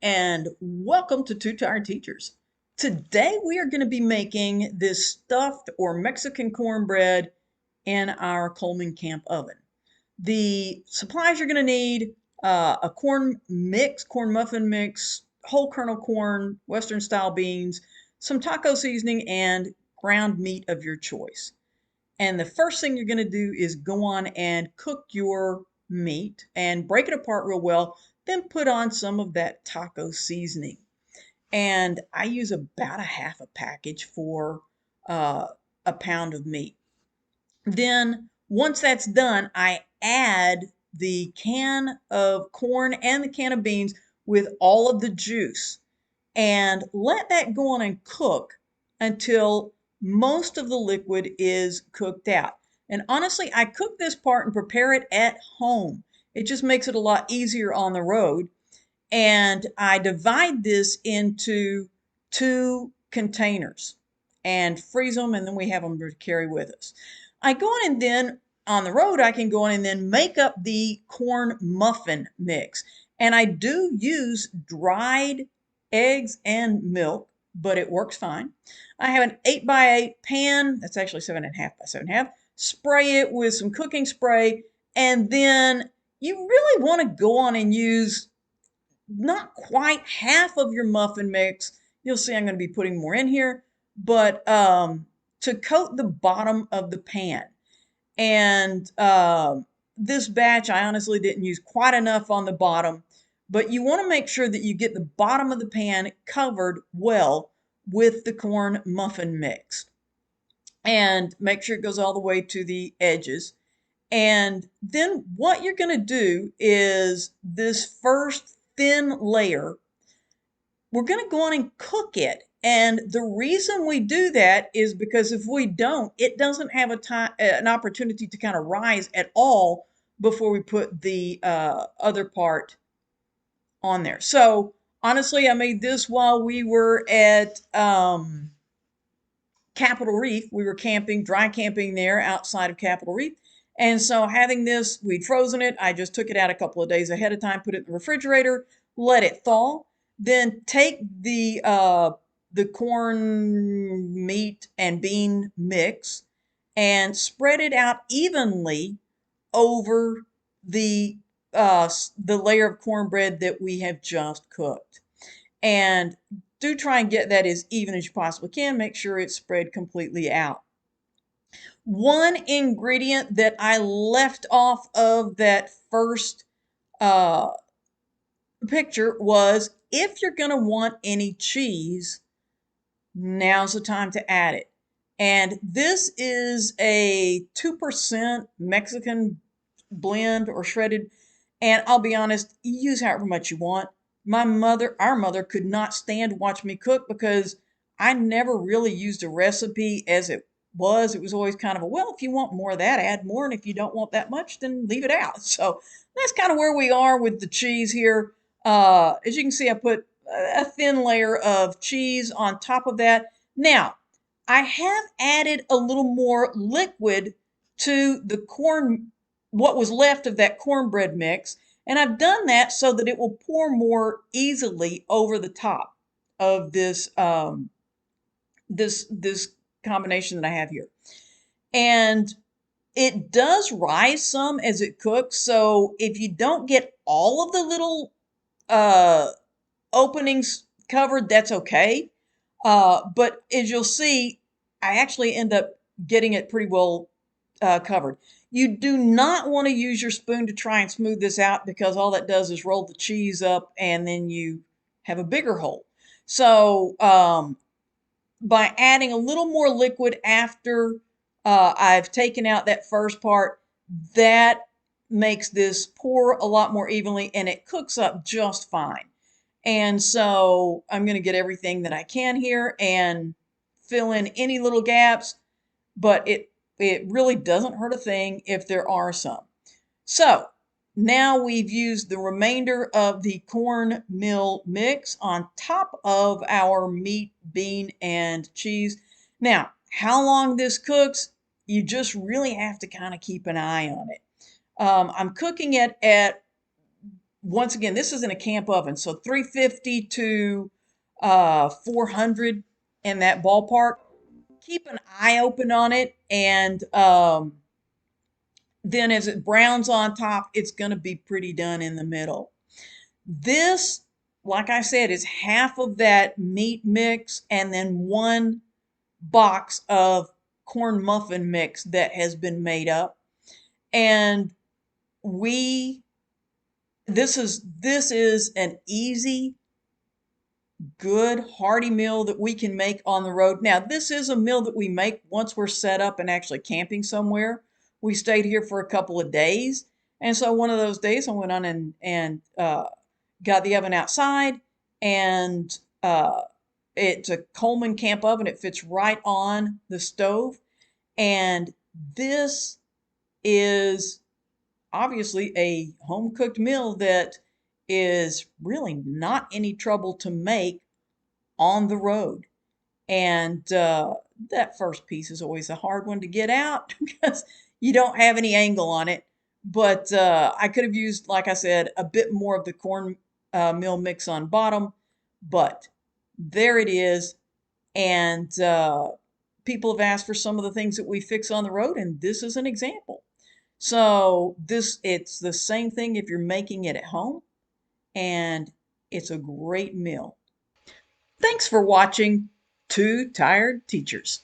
and welcome to Two Tired Teachers. Today we are going to be making this stuffed or Mexican cornbread in our Coleman Camp oven. The supplies you're going to need, a corn muffin mix, whole kernel corn, Western style beans, some taco seasoning, and ground meat of your choice. And the first thing you're going to do is go on and cook your meat and break it apart real well. Then put on some of that taco seasoning. And I use about a half a package for a pound of meat. Then once that's done, I add the can of corn and the can of beans with all of the juice and let that go on and cook until most of the liquid is cooked out. And honestly, I cook this part and prepare it at home. It just makes it a lot easier on the road. And I divide this into 2 containers and freeze them, and then we have them to carry with us. I go on and then on the road, I can go on and then make up the corn muffin mix. And I do use dried eggs and milk, but it works fine. I have an 8x8 pan, that's actually 7.5 by 7.5. Spray it with some cooking spray, and then you really want to go on and use not quite half of your muffin mix. You'll see I'm going to be putting more in here, but to coat the bottom of the pan. And this batch, I honestly didn't use quite enough on the bottom, but you want to make sure that you get the bottom of the pan covered well with the corn muffin mix. And make sure it goes all the way to the edges. And then what you're going to do is this first thin layer, we're going to go on and cook it. And the reason we do that is because if we don't, it doesn't have an opportunity to kind of rise at all before we put the other part on there. So honestly, I made this while we were at Capitol Reef. We were camping, dry camping there outside of Capitol Reef. And so having this, we'd frozen it. I just took it out a couple of days ahead of time, put it in the refrigerator, let it thaw. Then take the corn meat and bean mix and spread it out evenly over the layer of cornbread that we have just cooked. And do try and get that as even as you possibly can. Make sure it's spread completely out. One ingredient that I left off of that first picture was if you're going to want any cheese, now's the time to add it. And this is a 2% Mexican blend or shredded. And I'll be honest, you use however much you want. Our mother could not stand to watch me cook because I never really used a recipe as it was. It was always kind of a, well, if you want more of that, add more. And if you don't want that much, then leave it out. So that's kind of where we are with the cheese here. As you can see, I put a thin layer of cheese on top of that. Now, I have added a little more liquid to the corn, what was left of that cornbread mix. And I've done that so that it will pour more easily over the top of this this combination that I have here. And it does rise some as it cooks. So if you don't get all of the little openings covered, that's okay. But as you'll see, I actually end up getting it pretty well covered. You do not want to use your spoon to try and smooth this out because all that does is roll the cheese up and then you have a bigger hole. So by adding a little more liquid after I've taken out that first part, that makes this pour a lot more evenly and it cooks up just fine. And so I'm going to get everything that I can here and fill in any little gaps, but it really doesn't hurt a thing if there are some. So now we've used the remainder of the cornmeal mix on top of our meat, bean, and cheese. Now, how long this cooks, you just really have to kind of keep an eye on it. I'm cooking it at once again, this is in a camp oven, so 350 to 400 in that ballpark. Keep an eye open on it, and then as it browns on top, it's going to be pretty done in the middle. This, like I said, is half of that meat mix and then one box of corn muffin mix that has been made up. And we this is an easy, good, hearty meal that we can make on the road. Now, this is a meal that we make once we're set up and actually camping somewhere. We stayed here for a couple of days. And so one of those days I went on and got the oven outside, and it's a Coleman camp oven. It fits right on the stove. And this is obviously a home cooked meal that is really not any trouble to make on the road. And that first piece is always a hard one to get out because you don't have any angle on it. But I could have used, like I said, a bit more of the corn meal mix on bottom. But there it is. And people have asked for some of the things that we fix on the road, and this is an example. So it's the same thing if you're making it at home, and it's a great meal. Thanks for watching Two Tired Teachers.